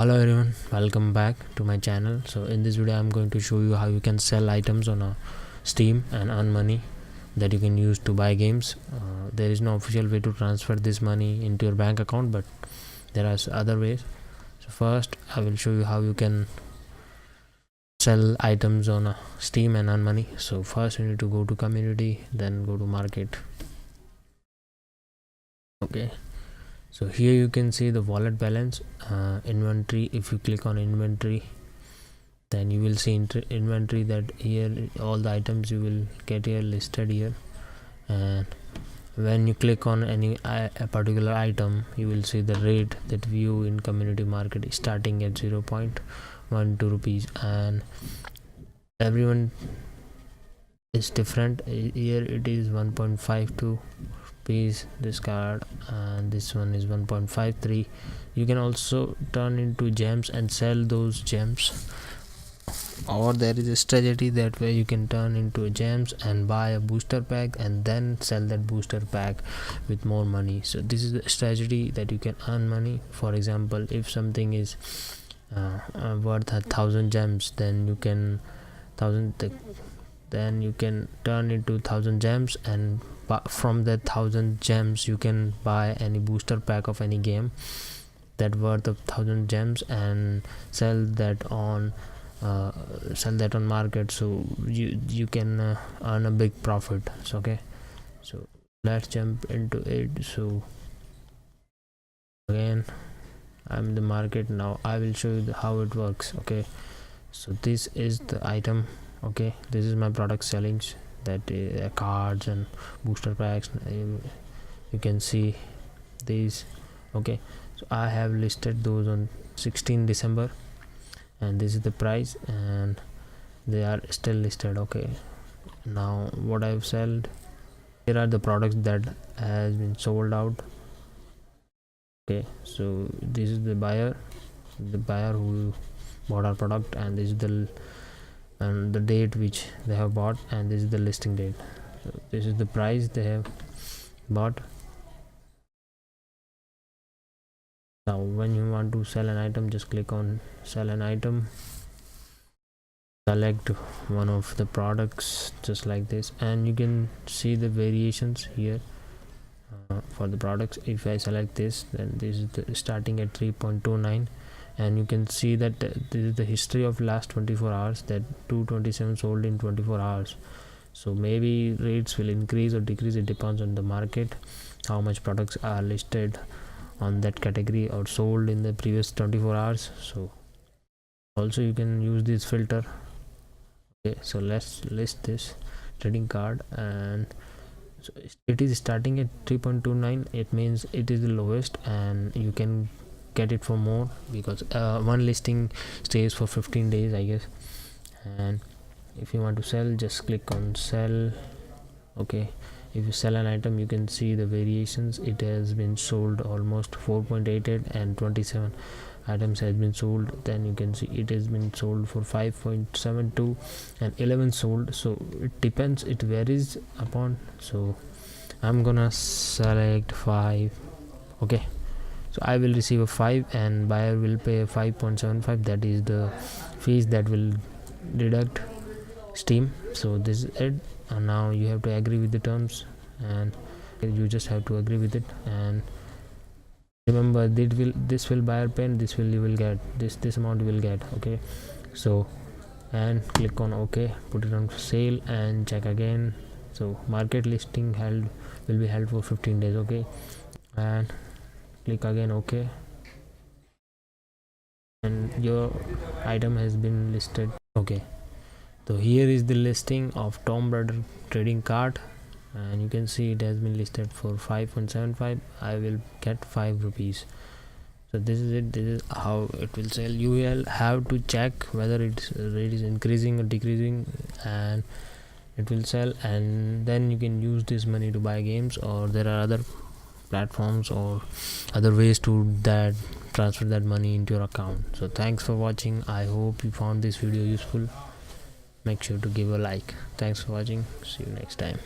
hello everyone, welcome back to my channel. So in this video I'm going to show you how you can sell items on Steam and earn money that you can use to buy games. There is no official way to transfer this money into your bank account, but there are other ways. So first I will show you how you can sell items on Steam and earn money. So first you need to go to community, then go to market. Okay, so here you can see the wallet balance, inventory. If you click on inventory, then you will see inventory, that here all the items you will get here listed here. And when you click on any a particular item, you will see the rate that view in community market is starting at 0.12 rupees, and everyone is different. Here it is 1.52 rupees, this card, and this one is 1.53. You can also turn into gems and sell those gems, or there is a strategy that way you can turn into gems and buy a booster pack and then sell that booster pack with more money. So this is the strategy that you can earn money. For example, if something is worth 1,000 gems, then you can turn into 1,000 gems, and from that 1,000 gems you can buy any booster pack of any game that worth of 1,000 gems and sell that on market. So you can earn a big profit. So okay, so let's jump into it. So again, I'm in the market now. I will show you how it works. Okay, so this is the item. Okay, this is my product sellings, that cards and booster packs. You can see these. Okay, so I have listed those on 16 December, and this is the price, and they are still listed. Okay, now what I've sold, here are the products that has been sold out. Okay, so this is the buyer who bought our product, and this is the date which they have bought, and this is the listing date. So this is the price they have bought. Now when you want to sell an item, just click on sell an item, select one of the products just like this, and you can see the variations here for the products. If I select this, then this is starting at 3.29, and you can see that this is the history of last 24 hours, that 227 sold in 24 hours. So maybe rates will increase or decrease. It depends on the market, how much products are listed on that category or sold in the previous 24 hours. So also you can use this filter. Okay, so let's list this trading card, and so it is starting at 3.29. it means it is the lowest, and you can get it for more because one listing stays for 15 days, I guess. And if you want to sell, just click on sell. Okay, if you sell an item, you can see the variations. It has been sold almost 4.88, and 27 items has been sold. Then you can see it has been sold for 5.72 and 11 sold. So it depends, it varies upon. So I'm gonna select 5. Okay, so I will receive a 5, and buyer will pay 5.75. that is the fees that will deduct Steam. So this is it, and now you have to agree with the terms, and you just have to agree with it. And remember, this will buyer pay, and you will get this amount you will get. Okay, so and click on OK, put it on sale, and check again. So market listing will be held for 15 days. Okay, and click again OK, and your item has been listed. Okay, so here is the listing of Tomb Raider trading card, and you can see it has been listed for 5.75. I will get 5 rupees. So this is it. This is how it will sell. You will have to check whether its rate is increasing or decreasing, and it will sell, and then you can use this money to buy games, or there are other platforms or other ways to transfer that money into your account. So thanks for watching. I hope you found this video useful. Make sure to give a like. Thanks for watching. See you next time.